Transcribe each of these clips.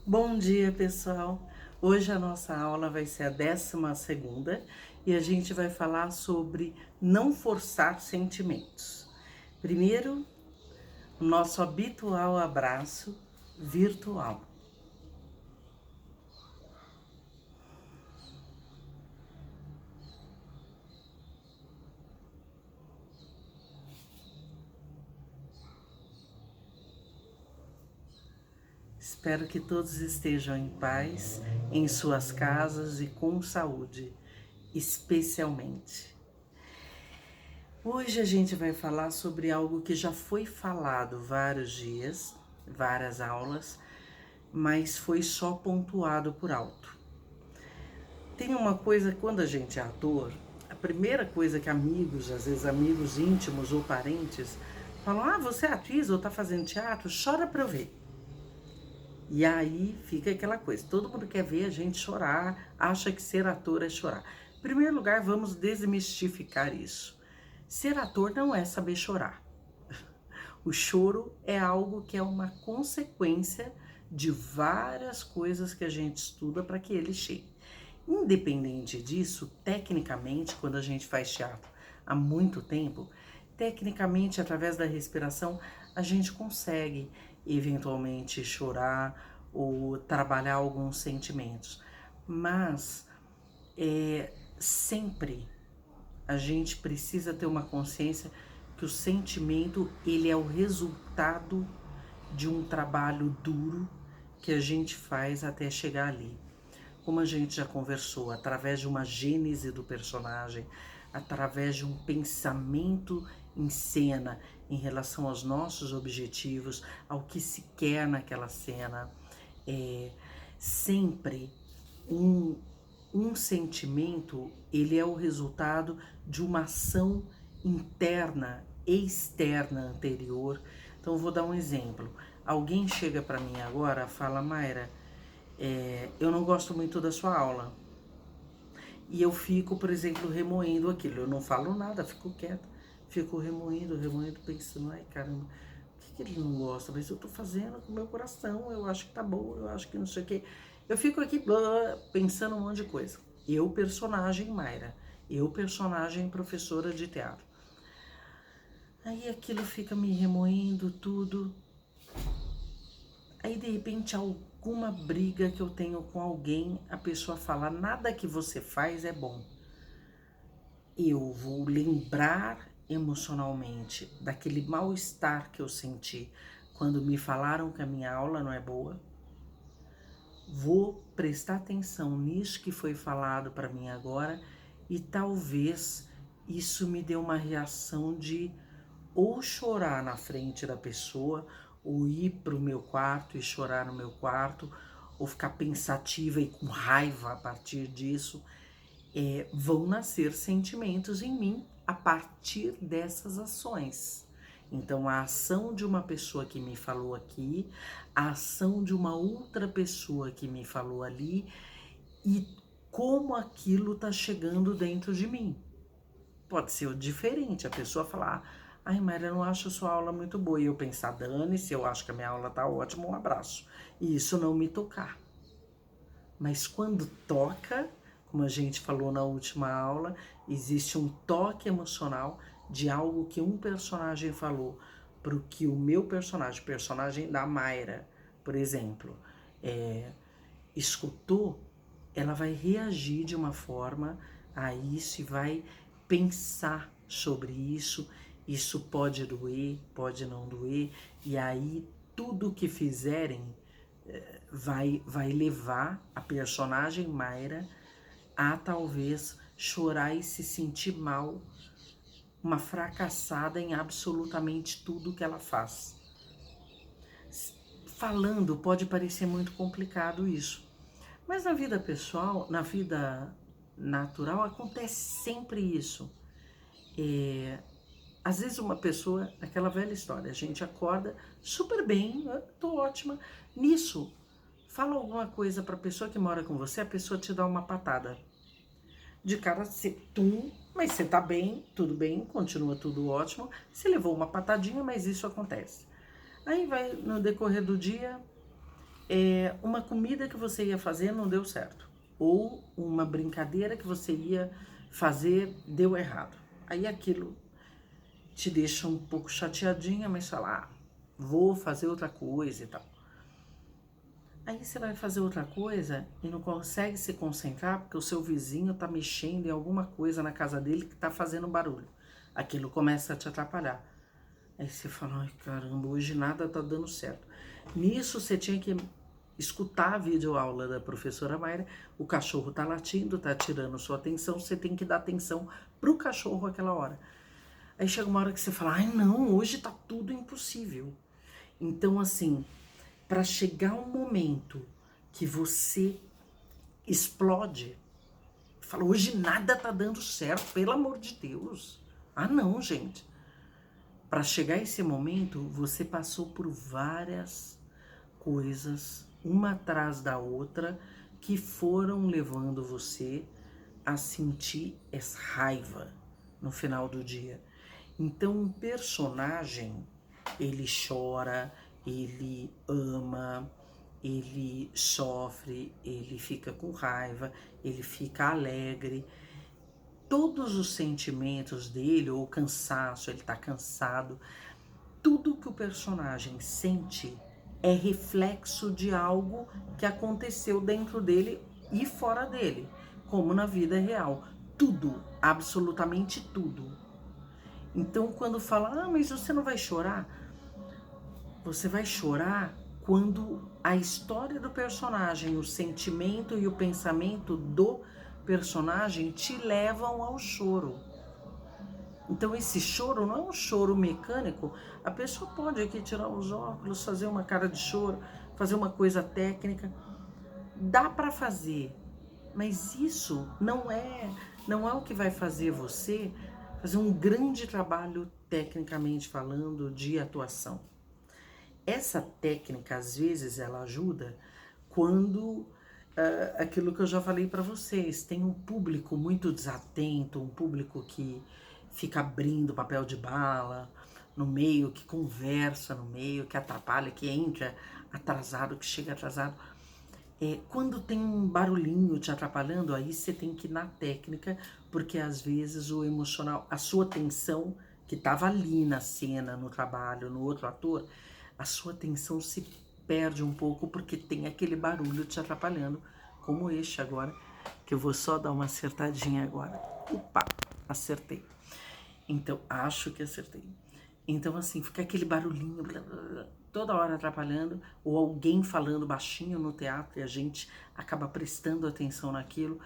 Bom dia, pessoal! Hoje a nossa aula vai ser a 12ª e a gente vai falar sobre não forçar sentimentos. Primeiro, o nosso habitual abraço virtual. Espero que todos estejam em paz, em suas casas e com saúde, especialmente. Hoje a gente vai falar sobre algo que já foi falado vários dias, várias aulas, mas foi só pontuado por alto. Tem uma coisa, quando a gente é ator, a primeira coisa que amigos, às vezes amigos íntimos ou parentes, falam: ah, você é atriz ou tá fazendo teatro? Chora pra eu ver. E aí fica aquela coisa, todo mundo quer ver a gente chorar, acha que ser ator é chorar. Em primeiro lugar, vamos desmistificar isso. Ser ator não é saber chorar. O choro é algo que é uma consequência de várias coisas que a gente estuda para que ele chegue. Independente disso, tecnicamente, quando a gente faz teatro há muito tempo, tecnicamente, através da respiração, a gente consegue eventualmente chorar ou trabalhar alguns sentimentos. Mas sempre a gente precisa ter uma consciência que o sentimento ele é o resultado de um trabalho duro que a gente faz até chegar ali. Como a gente já conversou, através de uma gênese do personagem, através de um pensamento em cena em relação aos nossos objetivos, ao que se quer naquela cena, sempre um, um sentimento, ele é o resultado de uma ação interna e externa anterior. Então, eu vou dar um exemplo. Alguém chega para mim agora, fala: Mayra, eu não gosto muito da sua aula. E eu fico, por exemplo, remoendo aquilo. Eu não falo nada, fico quieta. Fico remoendo, pensando: ai, caramba, por que ele não gosta? Mas eu tô fazendo com o meu coração, eu acho que tá bom, eu acho que não sei o quê. Eu fico aqui pensando um monte de coisa. Eu, personagem Mayra. Eu, personagem professora de teatro. Aí aquilo fica me remoendo tudo. Aí de repente alguma briga que eu tenho com alguém, a pessoa fala: nada que você faz é bom. Eu vou lembrar emocionalmente daquele mal-estar que eu senti quando me falaram que a minha aula não é boa. Vou prestar atenção nisso que foi falado para mim agora e talvez isso me dê uma reação de ou chorar na frente da pessoa, ou ir para o meu quarto e chorar no meu quarto, ou ficar pensativa e com raiva a partir disso. Vão nascer sentimentos em mim a partir dessas ações. Então, a ação de uma pessoa que me falou aqui, a ação de uma outra pessoa que me falou ali, e como aquilo tá chegando dentro de mim. Pode ser diferente, a pessoa falar: ai, Maria, eu não acho a sua aula muito boa. E eu pensar: dane-se, eu acho que a minha aula tá ótima, um abraço. E isso não me tocar. Mas quando toca, como a gente falou na última aula, existe um toque emocional de algo que um personagem falou para o que o meu personagem da Mayra, por exemplo, escutou, ela vai reagir de uma forma a isso e vai pensar sobre isso. Isso pode doer, pode não doer, e aí tudo que fizerem vai levar a personagem Mayra a talvez chorar e se sentir mal, uma fracassada em absolutamente tudo que ela faz. Falando pode parecer muito complicado isso, mas na vida pessoal, na vida natural, acontece sempre isso. Às vezes uma pessoa, aquela velha história, a gente acorda super bem, tô ótima. Nisso, fala alguma coisa para a pessoa que mora com você, a pessoa te dá uma patada. De cara, você, mas você tá bem, tudo bem, continua tudo ótimo. Você levou uma patadinha, mas isso acontece. Aí vai no decorrer do dia, uma comida que você ia fazer não deu certo, ou uma brincadeira que você ia fazer deu errado. Aí aquilo te deixa um pouco chateadinha, mas fala, vou fazer outra coisa e tal. Aí você vai fazer outra coisa e não consegue se concentrar porque o seu vizinho tá mexendo em alguma coisa na casa dele que tá fazendo barulho. Aquilo começa a te atrapalhar. Aí você fala, ai caramba, hoje nada tá dando certo. Nisso você tinha que escutar a videoaula da professora Mayra, o cachorro tá latindo, tá tirando sua atenção, você tem que dar atenção pro cachorro aquela hora. Aí chega uma hora que você fala, ai não, hoje tá tudo impossível. Então assim, para chegar um momento que você explode, fala, hoje nada tá dando certo, pelo amor de Deus. Ah não, gente. Para chegar a esse momento, você passou por várias coisas, uma atrás da outra, que foram levando você a sentir essa raiva no final do dia. Então, um personagem, ele chora, ele ama, ele sofre, ele fica com raiva, ele fica alegre. Todos os sentimentos dele, ou cansaço, ele tá cansado, tudo que o personagem sente é reflexo de algo que aconteceu dentro dele e fora dele, como na vida real. Tudo, absolutamente tudo. Então, quando fala, mas você não vai chorar? Você vai chorar quando a história do personagem, o sentimento e o pensamento do personagem te levam ao choro. Então esse choro não é um choro mecânico. A pessoa pode aqui tirar os óculos, fazer uma cara de choro, fazer uma coisa técnica. Dá para fazer, mas isso não é o que vai fazer você fazer um grande trabalho tecnicamente falando de atuação. Essa técnica às vezes ela ajuda quando aquilo que eu já falei para vocês, tem um público muito desatento, um público que fica abrindo papel de bala no meio, que conversa no meio, que atrapalha, que entra atrasado, que chega atrasado. Quando tem um barulhinho te atrapalhando, aí você tem que ir na técnica, porque às vezes o emocional, a sua atenção, que estava ali na cena, no trabalho, no outro ator, a sua atenção se perde um pouco porque tem aquele barulho te atrapalhando, como este agora, que eu vou só dar uma acertadinha agora. Opa, acertei. Então, acho que acertei. Então, assim, fica aquele barulhinho blá, blá, blá, toda hora atrapalhando, ou alguém falando baixinho no teatro e a gente acaba prestando atenção naquilo,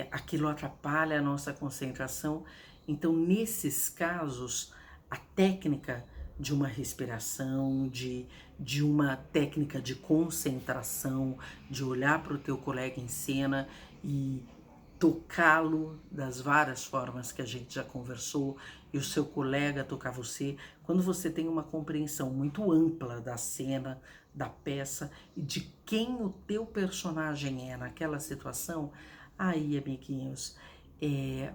aquilo atrapalha a nossa concentração. Então, nesses casos, a técnica de uma respiração, de uma técnica de concentração, de olhar para o teu colega em cena e tocá-lo das várias formas que a gente já conversou, e o seu colega tocar você, quando você tem uma compreensão muito ampla da cena, da peça e de quem o teu personagem é naquela situação, aí, amiguinhos,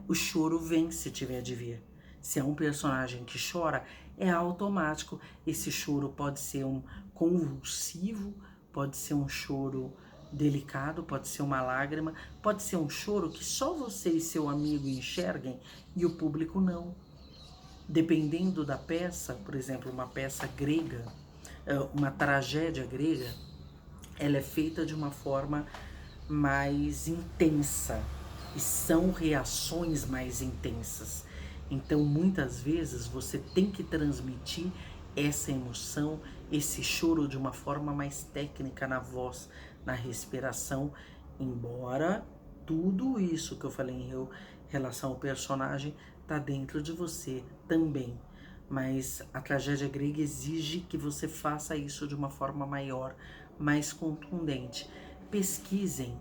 o choro vem se tiver de vir. Se é um personagem que chora, é automático. Esse choro pode ser um convulsivo, pode ser um choro delicado, pode ser uma lágrima, pode ser um choro que só você e seu amigo enxerguem e o público não. Dependendo da peça, por exemplo, uma peça grega, uma tragédia grega, ela é feita de uma forma mais intensa e são reações mais intensas. Então, muitas vezes, você tem que transmitir essa emoção, esse choro de uma forma mais técnica na voz, na respiração, embora tudo isso que eu falei em relação ao personagem tá dentro de você também. Mas a tragédia grega exige que você faça isso de uma forma maior, mais contundente. Pesquisem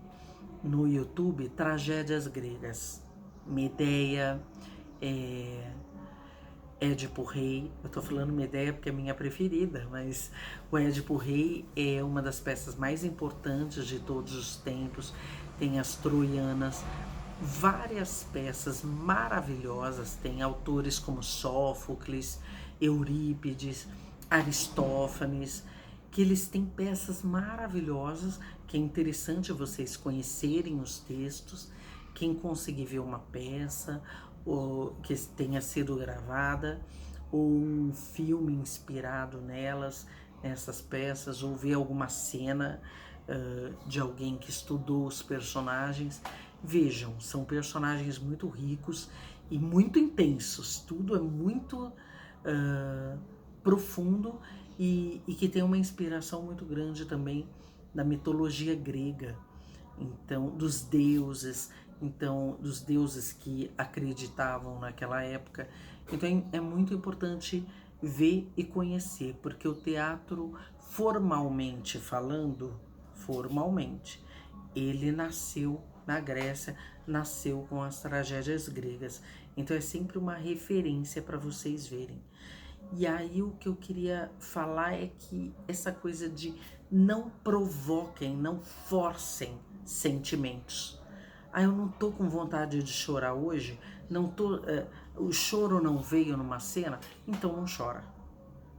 no YouTube tragédias gregas. Medeia, Édipo Rei. Eu tô falando Medeia porque é minha preferida, mas o Édipo Rei é uma das peças mais importantes de todos os tempos. Tem as troianas, várias peças maravilhosas, tem autores como Sófocles, Eurípides, Aristófanes, que eles têm peças maravilhosas, que é interessante vocês conhecerem os textos. Quem conseguir ver uma peça, ou que tenha sido gravada, ou um filme inspirado nessas peças, ou ver alguma cena de alguém que estudou os personagens, vejam, são personagens muito ricos e muito intensos, tudo é muito profundo e que tem uma inspiração muito grande também da mitologia grega, então dos deuses que acreditavam naquela época. Então é muito importante ver e conhecer, porque o teatro, formalmente falando, ele nasceu na Grécia, nasceu com as tragédias gregas. Então é sempre uma referência para vocês verem. E aí o que eu queria falar é que essa coisa de não provoquem, não forcem sentimentos. Eu não tô com vontade de chorar hoje, não tô, o choro não veio numa cena, então não chora.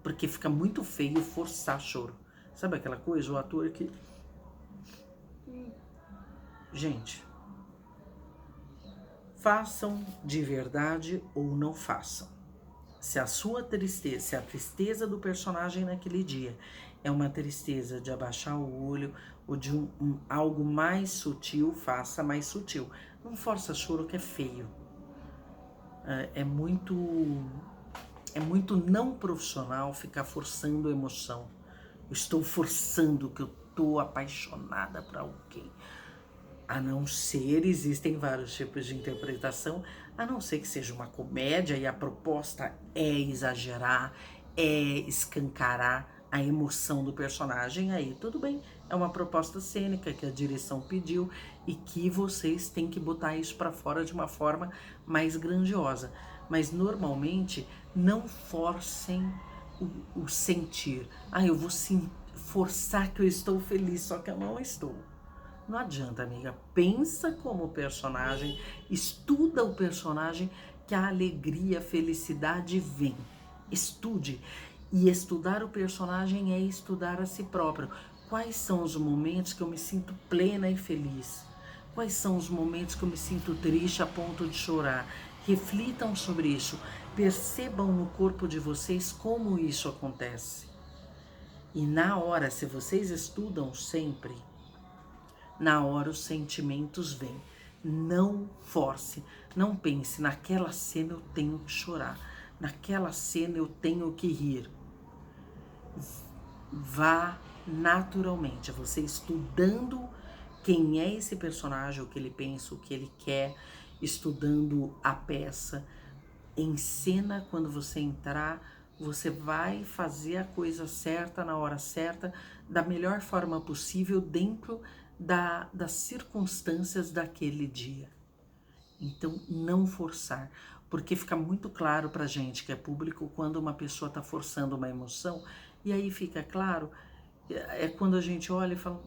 Porque fica muito feio forçar choro. Sabe aquela coisa, o ator que... Gente, façam de verdade ou não façam. Se a sua tristeza, se a tristeza do personagem naquele dia é uma tristeza de abaixar o olho ou de algo mais sutil, faça mais sutil. Não força choro que é feio. É muito não profissional ficar forçando emoção. Eu estou forçando que eu estou apaixonada por alguém. A não ser, existem vários tipos de interpretação, a não ser que seja uma comédia e a proposta é exagerar, é escancarar a emoção do personagem, aí tudo bem, é uma proposta cênica que a direção pediu e que vocês têm que botar isso para fora de uma forma mais grandiosa. Mas normalmente não forcem o sentir. Eu vou forçar que eu estou feliz, só que eu não estou. Não adianta, amiga. Pensa como personagem, estuda o personagem, que a alegria, a felicidade vem. Estude. E estudar o personagem é estudar a si próprio. Quais são os momentos que eu me sinto plena e feliz? Quais são os momentos que eu me sinto triste a ponto de chorar? Reflitam sobre isso. Percebam no corpo de vocês como isso acontece. E na hora, se vocês estudam sempre, na hora os sentimentos vêm. Não force, não pense, naquela cena eu tenho que chorar, naquela cena eu tenho que rir. Vá naturalmente, você estudando quem é esse personagem, o que ele pensa, o que ele quer, estudando a peça. Em cena, quando você entrar, você vai fazer a coisa certa, na hora certa, da melhor forma possível, dentro das circunstâncias daquele dia. Então, não forçar, porque fica muito claro pra gente que é público quando uma pessoa tá forçando uma emoção, e aí fica claro, é quando a gente olha e fala,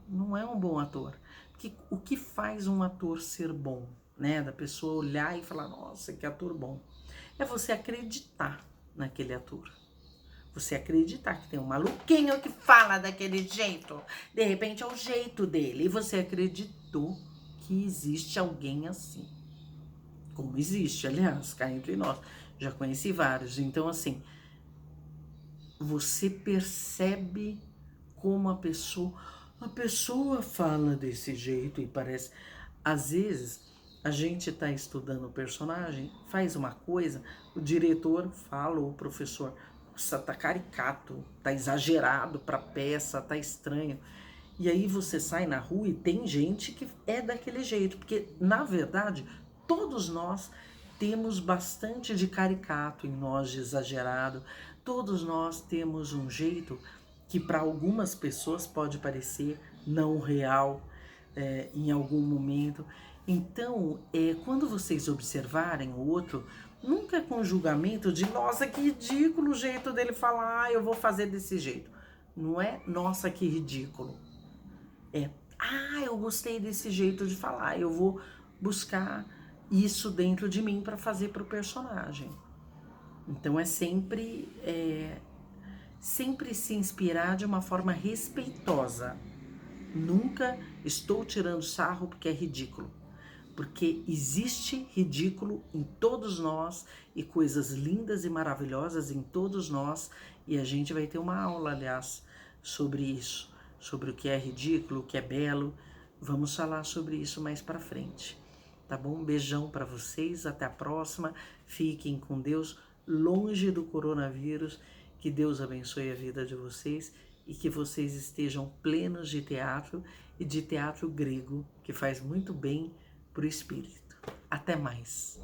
não é um bom ator. Porque o que faz um ator ser bom, né? Da pessoa olhar e falar, nossa, que ator bom. É você acreditar naquele ator. Você acreditar que tem um maluquinho que fala daquele jeito. De repente é o jeito dele. E você acreditou que existe alguém assim. Como existe, aliás, cá entre nós. Já conheci vários. Então, assim, você percebe como a pessoa fala desse jeito e parece... Às vezes, a gente tá estudando o personagem, faz uma coisa, o diretor fala, ou o professor, nossa, tá caricato, tá exagerado pra peça, tá estranho. E aí você sai na rua e tem gente que é daquele jeito, porque, na verdade, todos nós temos bastante de caricato em nós, de exagerado. Todos nós temos um jeito que para algumas pessoas pode parecer não real em algum momento. Então, quando vocês observarem o outro, nunca é com julgamento de, nossa, que ridículo o jeito dele falar, eu vou fazer desse jeito. Não é, nossa, que ridículo. Eu gostei desse jeito de falar, eu vou buscar isso dentro de mim para fazer para o personagem. Então é sempre sempre se inspirar de uma forma respeitosa. Nunca estou tirando sarro porque é ridículo. Porque existe ridículo em todos nós e coisas lindas e maravilhosas em todos nós, e a gente vai ter uma aula, aliás, sobre isso, sobre o que é ridículo, o que é belo. Vamos falar sobre isso mais para frente, tá bom? Um beijão para vocês, até a próxima. Fiquem com Deus, longe do coronavírus. Que Deus abençoe a vida de vocês e que vocês estejam plenos de teatro e de teatro grego, que faz muito bem para o espírito. Até mais!